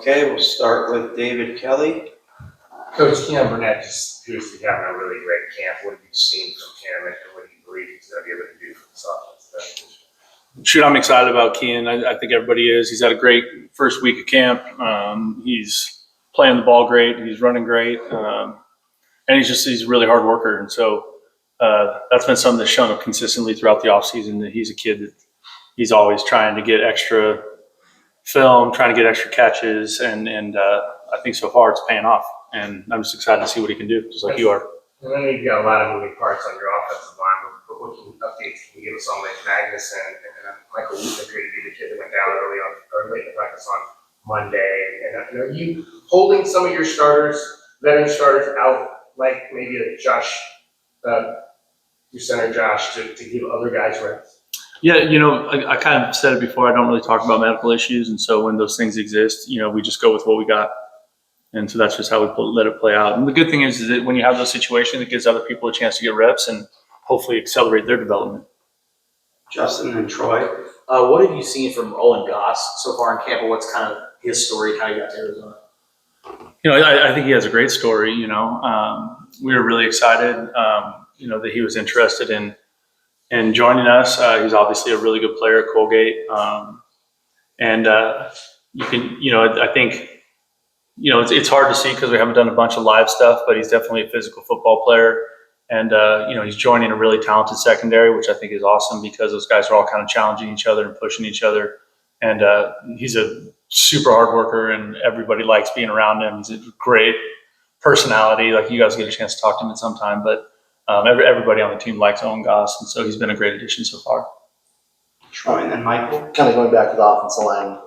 Okay, we'll start with David Kelly. Coach Cam Burnett just appears to be having a really great camp. What have you seen from him, and what do you believe he's going to be able to do for this offense? Shoot, I'm excited about Kean. I think everybody is. He's had a great first week of camp. He's playing the ball great. He's running great. And he's a really hard worker. And so that's been something that's shown up consistently throughout the offseason, that he's a kid that he's always trying to get extra film, trying to get extra catches. And I think so far it's paying off. And I'm just excited to see what he can do, just like you are. And then you've got a lot of moving parts on your offensive line. But what updates can you give us on like Magnus and Michael Wooten appear to be the kid that went down late in the practice on Monday? And are you holding some of your veteran starters out, like maybe a Josh, your center Josh, to give other guys reps? Yeah, I kind of said it before. I don't really talk about medical issues, and so when those things exist, we just go with what we got. And so that's just how we let it play out. And the good thing is that when you have those situations, it gives other people a chance to get reps and hopefully accelerate their development. Justin and Troy. What have you seen from Owen Goss so far in camp, and what's kind of his story, how he got to Arizona? I think he has a great story. We were really excited, that he was interested in joining us. He's obviously a really good player at Colgate. I think, it's hard to see because we haven't done a bunch of live stuff, but he's definitely a physical football player. And, he's joining a really talented secondary, which I think is awesome because those guys are all kind of challenging each other and pushing each other. And he's a super hard worker, and everybody likes being around him. He's a great personality. Like, you guys get a chance to talk to him at some time, but everybody on the team likes Owen Goss, and so he's been a great addition so far. Troy and then Michael. Kind of going back to the offensive line,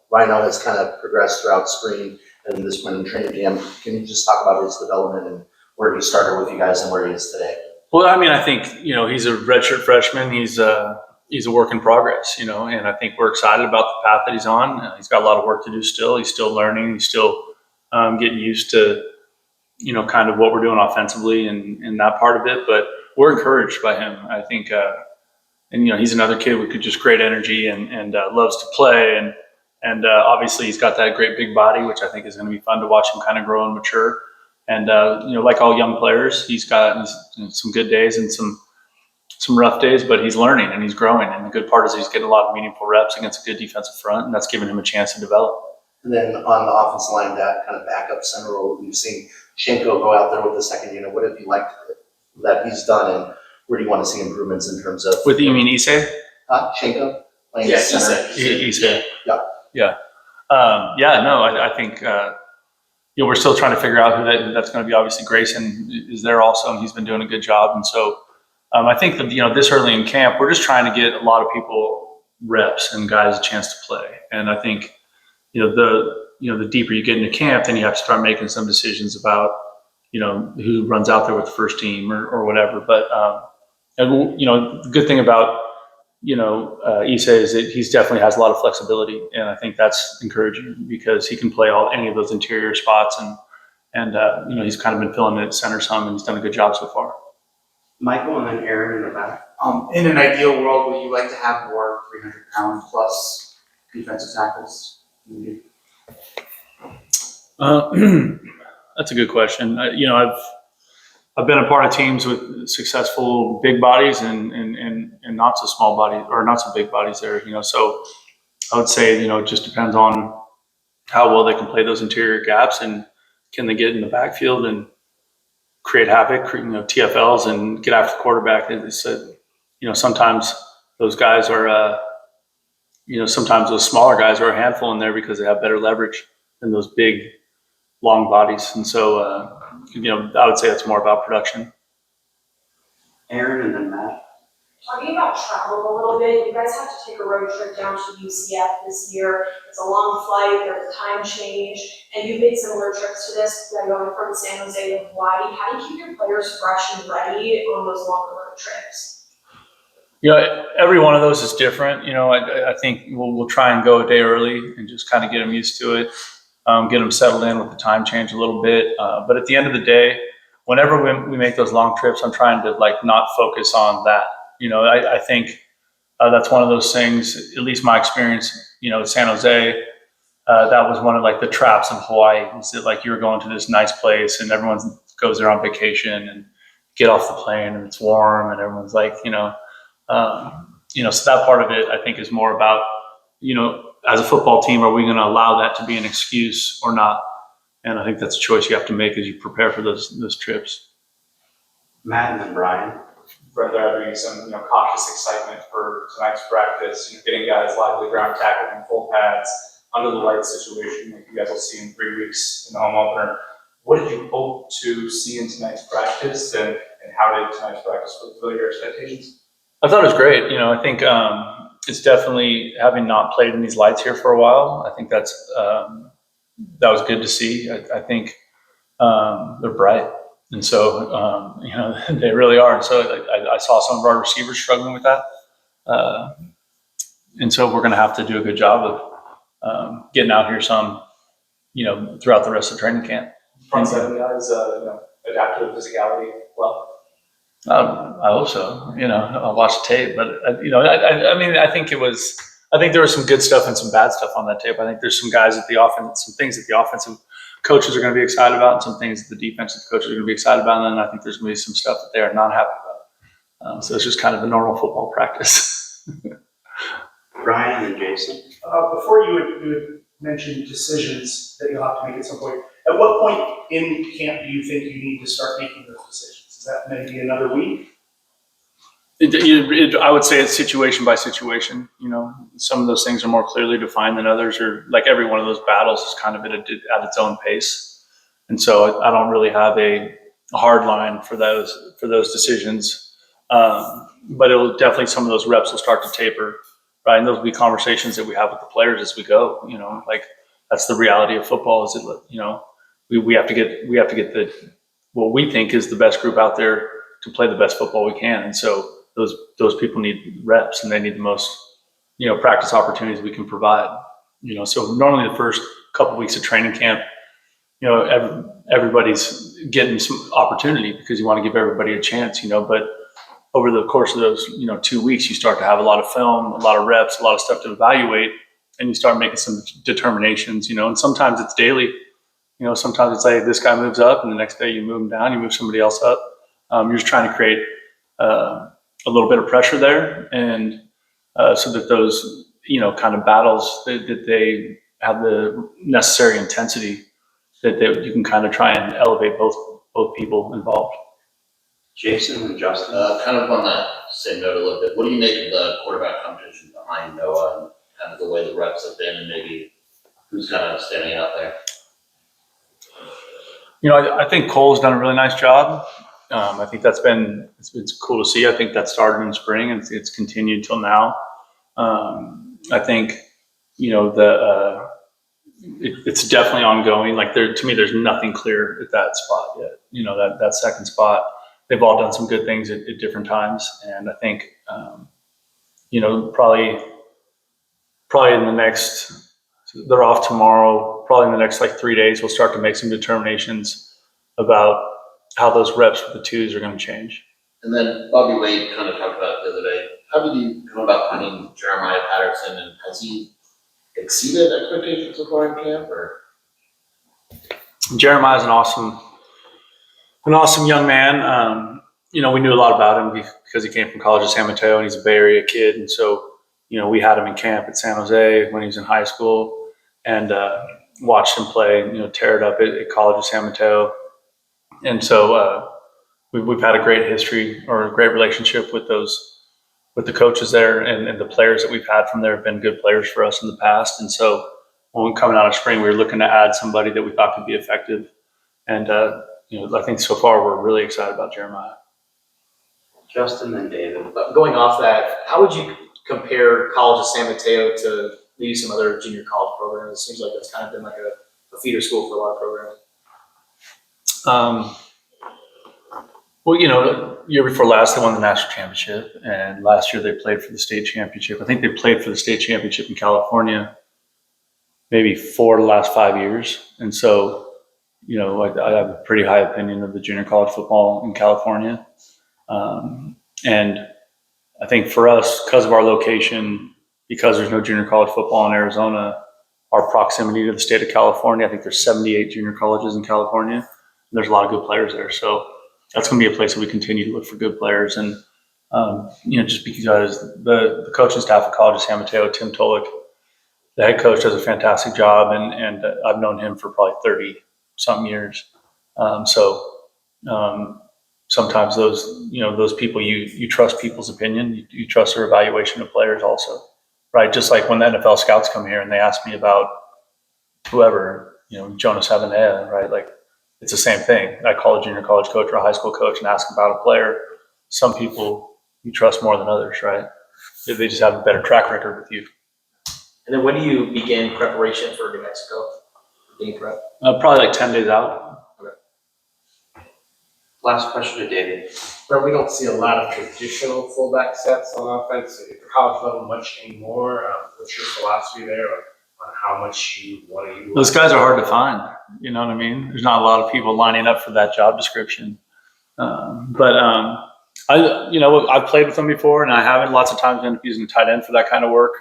Rhino has kind of progressed throughout spring and this spring training camp. Can you just talk about his development and where he started with you guys and where he is today? Well, I think, he's a redshirt freshman. He's a work in progress, and I think we're excited about the path that he's on. He's got a lot of work to do still. He's still learning. He's still getting used to, kind of what we're doing offensively and that part of it. But we're encouraged by him. I think, he's another kid with just great energy and loves to play. And obviously he's got that great big body, which I think is going to be fun to watch him kind of grow and mature. And, like all young players, he's got some good days and some rough days, but he's learning and he's growing. And the good part is he's getting a lot of meaningful reps against a good defensive front, and that's giving him a chance to develop. And then on the offensive line, that kind of backup center role, we've seen Shenko go out there with the second unit. What have you liked that he's done, and where do you want to see improvements in terms of? With you mean Issei? Shenko playing center. Issei. Yeah. I think we're still trying to figure out who that's going to be. Obviously, Grayson is there also, and he's been doing a good job. And so I think that this early in camp, we're just trying to get a lot of people reps and guys a chance to play. And I think the deeper you get into camp, then you have to start making some decisions about who runs out there with the first team or whatever. But the good thing about Issei is that he's definitely has a lot of flexibility, and I think that's encouraging because he can play any of those interior spots, and he's kind of been filling it at center some, and he's done a good job so far. Michael and then Aaron in the back. In an ideal world, would you like to have more 300-pound plus defensive tackles? That's a good question. I've been a part of teams with successful big bodies and not so small bodies or not so big bodies there, so I would say, it just depends on how well they can play those interior gaps and can they get in the backfield and create havoc, TFLs and get after the quarterback. It's sometimes those guys are, sometimes those smaller guys are a handful in there because they have better leverage than those big, long bodies. And so, I would say that's more about production. Aaron and then Matt. Talking about travel a little bit, you guys have to take a road trip down to UCF this year. It's a long flight, there's a time change, and you've made similar trips to this, going from San Jose to Hawaii. How do you keep your players fresh and ready on those longer road trips? Every one of those is different. I think we'll try and go a day early and just kind of get them used to it, get them settled in with the time change a little bit. But at the end of the day, whenever we make those long trips, I'm trying to not focus on that. I think that's one of those things, at least my experience, at San Jose, that was one of like the traps of Hawaii. Is that like you're going to this nice place and everyone goes there on vacation and get off the plane and it's warm and everyone's like, so that part of it I think is more about, as a football team, are we going to allow that to be an excuse or not? And I think that's a choice you have to make as you prepare for those trips. Matt and then Brian. Brett, there being some cautious excitement for tonight's practice, getting guys live to the ground, tackling in full pads under the light situation like you guys will see in 3 weeks in the home opener. What did you hope to see in tonight's practice, and how did tonight's practice fulfill your expectations? I thought it was great. I think it's definitely, having not played in these lights here for a while, I think that was good to see. I think they're bright. And so, they really are. And so I saw some of our receivers struggling with that. And so we're going to have to do a good job of getting out here some, throughout the rest of training camp. Front seven guys, adapt to the physicality well. I hope so. I'll watch the tape, but I think there was some good stuff and some bad stuff on that tape. I think there's some guys at the offense, some things that the offensive coaches are going to be excited about, and some things that the defensive coaches are going to be excited about. And then I think there's going to be some stuff that they are not happy about. So it's just kind of a normal football practice. Brian and then Jason. Before you would mention decisions that you'll have to make at some point, at what point in camp do you think you need to start making those decisions? Is that maybe another week? I would say it's situation by situation. Some of those things are more clearly defined than others, or like every one of those battles is kind of at its own pace. And so I don't really have a hard line for those decisions. But it'll definitely, some of those reps will start to taper, right? And those will be conversations that we have with the players as we go. Like that's the reality of football. Is that we have to get what we think is the best group out there to play the best football we can. And so those people need reps, and they need the most practice opportunities we can provide. So normally the first couple of weeks of training camp, everybody's getting some opportunity because you want to give everybody a chance. But over the course of those 2 weeks, you start to have a lot of film, a lot of reps, a lot of stuff to evaluate, and you start making some determinations. And sometimes it's daily. Sometimes it's like this guy moves up, and the next day you move him down, you move somebody else up. You're just trying to create a little bit of pressure there, and so that those kind of battles that they have the necessary intensity that you can kind of try and elevate both people involved. Jason and Justin. Kind of on that same note a little bit, what do you make of the quarterback competition behind Noah and kind of the way the reps have been, and maybe who's kind of standing out there? I think Cole's done a really nice job. I think it's been cool to see. I think that started in spring and it's continued till now. I think, it's definitely ongoing. Like to me, there's nothing clear at that spot yet. That second spot, they've all done some good things at different times. And I think, probably in the next, they're off tomorrow, probably in the next 3 days, we'll start to make some determinations about how those reps with the twos are going to change. And then Bobby Wade kind of talked about it the other day. How did you come about finding Jeremiah Patterson, and has he exceeded expectations so far in camp? Or Jeremiah's an awesome young man. We knew a lot about him because he came from College of San Mateo, and he's a Bay Area kid. And so, we had him in camp at San Jose when he was in high school, and watched him play, tear it up at College of San Mateo. And so we've had a great history, or a great relationship with the coaches there, and the players that we've had from there have been good players for us in the past. And so when we coming out of spring, we were looking to add somebody that we thought could be effective. And I think so far we're really excited about Jeremiah. Justin and David. Going off that, how would you compare College of San Mateo to maybe some other junior college programs? It seems like that's kind of been like a feeder school for a lot of programs. Year before last, they won the national championship, and last year they played for the state championship. I think they played for the state championship in California maybe 4 of the last 5 years. And so, I have a pretty high opinion of the junior college football in California. And I think for us, because of our location, because there's no junior college football in Arizona, our proximity to the state of California. I think there's 78 junior colleges in California. There's a lot of good players there. So that's going to be a place that we continue to look for good players. And, just because the coaching staff at College of San Mateo, Tim Tolick, the head coach, does a fantastic job. And I've known him for probably 30 some years. Sometimes those people, you trust people's opinion, you trust their evaluation of players also, right? Just like when the NFL scouts come here and they ask me about whoever, Jonas Havanea, right? Like it's the same thing. I call a junior college coach or a high school coach and ask about a player. Some people you trust more than others, right? They just have a better track record with you. And then when do you begin preparation for New Mexico? Game prep? Probably like 10 days out. Last question to David. But we don't see a lot of traditional fullback sets on offense at the college level much anymore. What's your philosophy there on how much you want to utilize? Those guys are hard to find. You know what I mean? There's not a lot of people lining up for that job description. I've played with them before, and I haven't. Lots of times ended up using a tight end for that kind of work.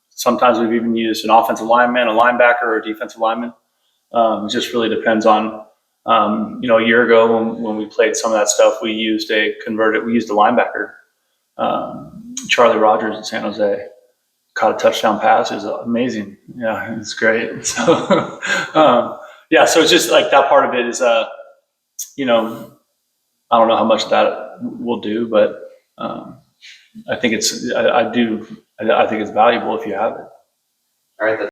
Sometimes we've even used an offensive lineman, a linebacker, or a defensive lineman. It just really depends on. A year ago when we played some of that stuff, we used a linebacker, Charlie Rogers in San Jose. Caught a touchdown pass. It was amazing. Yeah, it's great. So, so it's just like that part of it is, I don't know how much that will do, but I think I think it's valuable if you have it. All right,